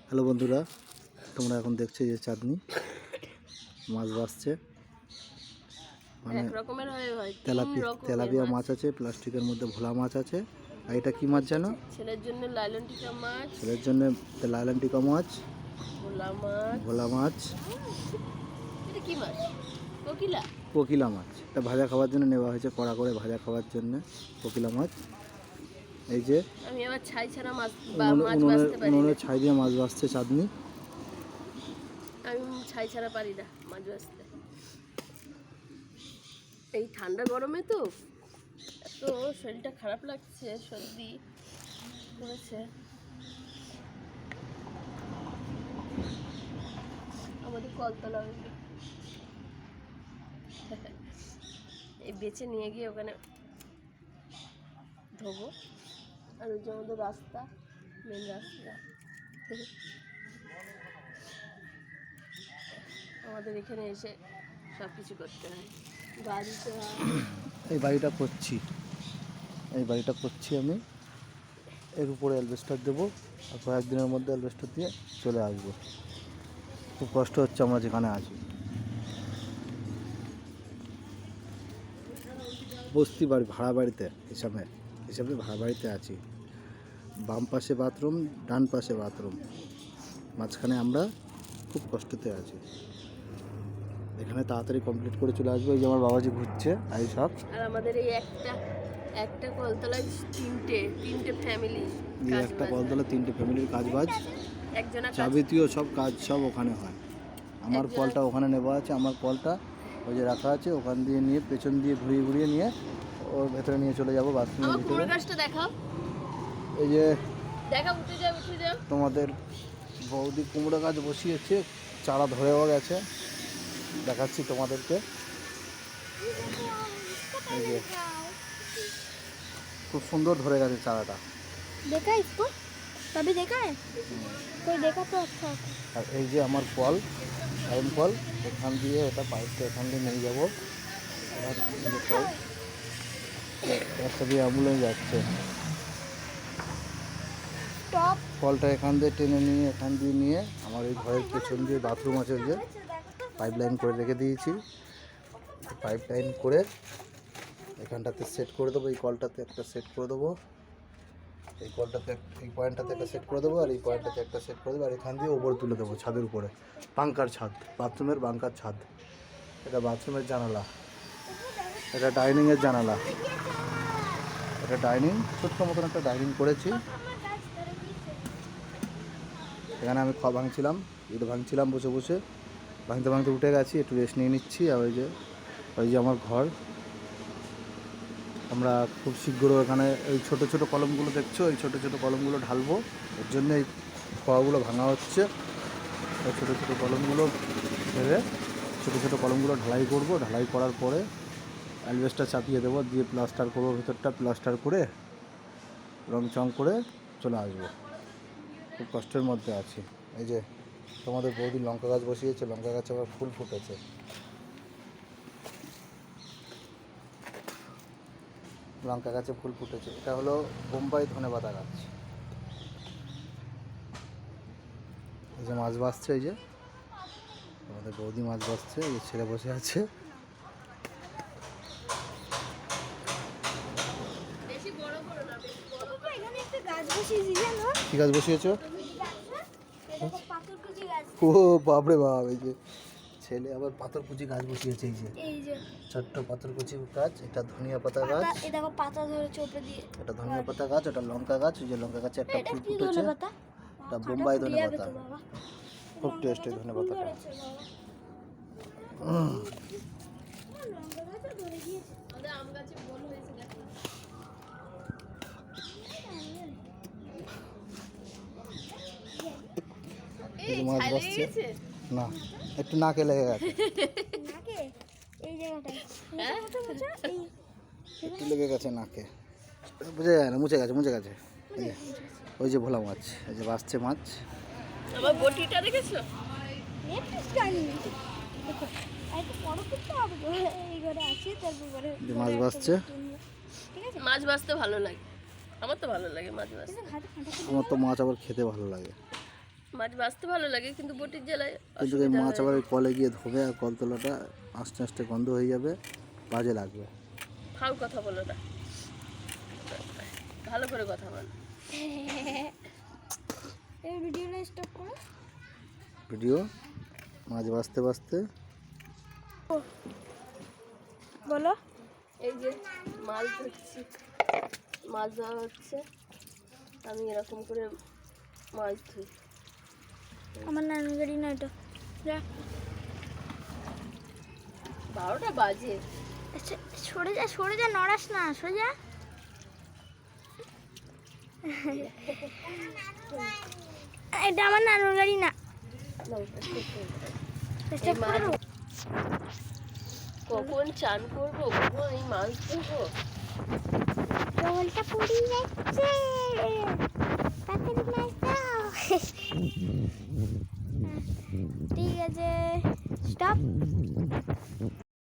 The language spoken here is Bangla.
হ্যালো বন্ধুরা, তোমরা এখন দেখছো যে চাঁদনি মাছ ভাসছে, মানে তেলাপিয়া মাছ আছে, প্লাস্টিকের মধ্যে ভোলা মাছ আছে। আর এটা কি মাছ জানো? ছেলের জন্য লাইলন টিকা মাছ, ছেলের জন্য লাইলন টিকা মাছ, ভোলা মাছ। এটা কি মাছ? কোকিলা, কোকিলা মাছ। এটা ভাজা খাওয়ার জন্য নেওয়া হয়েছে, কড়া করে ভাজা খাওয়ার জন্য কোকিলা মাছ। এই যে আমি আবার ছাই ছাড়া মাছ ভাজতে পারি না। উনুনে ছাই দিয়ে মাছ ভাসছে চাঁদনি। আমি ছাই ছাড়া পারি না মাছ ভাজতে। এই ঠান্ডা গরমে তো এত শরীরটা খারাপ লাগছে, সর্দি করেছে। আমাদের কলতলা এই বেছে নিয়ে গিয়ে ওখানে ধোবো। আর ওই যে আমাদের রাস্তা, মেন রাস্তা, আমাদের এখানে এসে সব কিছু করতে হয়। বাড়িতে এই বাড়িটা করছি আমি। এর উপরে অ্যালবেস্টার দেবো, আর কয়েকদিনের মধ্যে অ্যালবেস্টার দিয়ে চলে আসবো। খুব কষ্ট হচ্ছে আমরা যেখানে আছি। বস্তি বাড়ি, ভাড়া বাড়িতে হিসাবে ভাড়া বাড়িতে আছি। বাম পাশে বাথরুম, ডান পাশে বাথরুম, মাঝখানে আমরা খুব কষ্টতে আছি। এখানে তাড়াতাড়ি কমপ্লিট করে চলে আসবো। এই যে আমার বাবাজি ঘুরছে আই সব। আর আমাদের এই একটা কলতলায় তিনটে ফ্যামিলি, একটা কলতলায় তিনটে ফ্যামিলির কাজবাজ, যাবতীয় সব কাজ সব ওখানে হয়। আমার কলটা ওখানে নেওয়া আছে, আমার কলটা ওই যে রাখা আছে, ওখান দিয়ে নিয়ে পেছন দিয়ে ঘুরিয়ে নিয়ে ওর ভেতরে নিয়ে চলে যাবো বাথরুমের ভিতরে। কুমড়ো গাছটা দেখাও, এই যে উঠে যাও। তোমাদের বৌদি কুমড়ো গাছ বসিয়েছে, চারা ধরেও গেছে, দেখাচ্ছি তোমাদেরকে। এই যে খুব সুন্দর ধরে গেছে চারাটা। देखा इसको कभी देखा है? कोई देखा तो अच्छा। আর এই যে আমার কল, টাইম কল, এখান দিয়ে এটা পাইপটা এখান দিয়ে নিয়ে যাবো। রাস্তা দিয়ে অ্যাম্বুলেন্স যাচ্ছে, কলটা এখান দিয়ে টেনে নিয়ে এখান দিয়ে নিয়ে আমার এই ঘরের পেছন দিয়ে বাথরুম আছে, যে পাইপ লাইন করে রেখে দিয়েছি। পাইপ লাইন করে এখানটাতে সেট করে দেবো, এই কলটাতে একটা সেট করে দেবো, এই কলটাতে এই পয়েন্টটাতে একটা সেট করে দেবো, আর এই পয়েন্টটাতে একটা সেট করে দেবো, আর এখান দিয়ে ওপরে তুলে দেবো ছাদের উপরে। বাংকার ছাদ, বাথরুমের বাংকার ছাদ। এটা বাথরুমের জানালা, এটা ডাইনিংয়ের জানালা, এটা ডাইনিং, ছোট্ট মতন একটা ডাইনিং করেছি। এখানে আমি ভাঙছিলাম, ইট ভাঙছিলাম বসে বসে, ভাঙতে উঠে গেছি, একটু রেস্ট নিয়ে নিচ্ছি। আর ওই যে আমার ঘর। আমরা খুব শীঘ্র এখানে এই ছোট ছোট কলমগুলো দেখছো, এই ছোট ছোট কলমগুলো ঢালবো, এর জন্য এই খোয়াগুলো ভাঙা হচ্ছে। এই ছোটো ছোটো কলমগুলো ভেবে ছোটো ছোটো কলমগুলো ঢালাই করব, ঢালাই করার পরে অ্যালবেস্টার চাপিয়ে দেবো, দিয়ে প্লাস্টার করবো, ভেতরটা প্লাস্টার করে রং চং করে চলে আসবো। খুব কষ্টের মধ্যে আছি। এই যে তোমাদের বৌদি লঙ্কা গাছ বসিয়েছে, লঙ্কা গাছে আবার ফুল ফুটেছে। লঙ্কা গাছে ফুল ফুটেছে। এটা হলো বোম্বাই ধনেপাতা গাছ। এই যে মাছ ভাসছে, এই যে আমাদের বৌদি মাছ ভাসছে, এই যে ছেলে বসে আছে। কি গাছ বসিয়েছো? ও বাপরে বাপ, এই যে ছেলে আবার পাথরকুচি গাছ বসিয়েছে। এই যে ছোট্ট পাথরকুচি গাছ, এটা ধনিয়া পাতা গাছ, এটা পাতা ধরেছে উপরে দিয়ে, এটা ধনিয়া পাতা গাছ, এটা লঙ্কা গাছ। ওই যে লঙ্কা গাছে একটা ফুল ফুটেছে, এটা বোম্বাই ধনেপাতা, খুব টেস্টি ধনেপাতাটা। মাছ বসছে না, একটু নাকে লেগে গেছে, একটু লেগে গেছে নাকে, বুঝে যায় না, মুছে গেছে। ওই যে ভোলা মাছ, এই যে বাসছে মাছ। আমার বটিটা দেখেছো? মাছ ভাসছে। মাছ ভাজতে ভালো লাগে, আমার তো ভালো লাগে মাছ ভাজতে। আমার তো মাছ আবার খেতে ভালো লাগে। মাছ বাঁচতে ভালো লাগে কিন্তু বটির জ্বালায় কিন্তু এই অসুবিধা মাছ হয়। আবার ওই কলে গিয়ে ধোবে আর কলতলাটা আস্তে আস্তে গন্ধ হয়ে যাবে, বাজে লাগবে। ফাউ কথা বলো না, ভালো করে কথা বলো। এই ভিডিওটা স্টপ করো। ভিডিও মাছ বাঁচতে বাঁচতে বলো। এই যে মাছ ধরছি, মাছ ধরা হচ্ছে, আমি এরকম করে মাছ ধুই। আমার নানুর গাড়ি না এটা। যা 12টা বাজে। আচ্ছা, সরে যা, নড়াস না, সরে যা। এটা আমার নানুর গাড়ি না। নাও, stop করে দাও। স্টপ এই মাছ করো। কখন চান করবো, কখন এই মাছ ধরবো। জলটা পড়ে যাচ্ছে, তাড়াতাড়ি মাছ দাও। ঠিক আছে, স্টপ।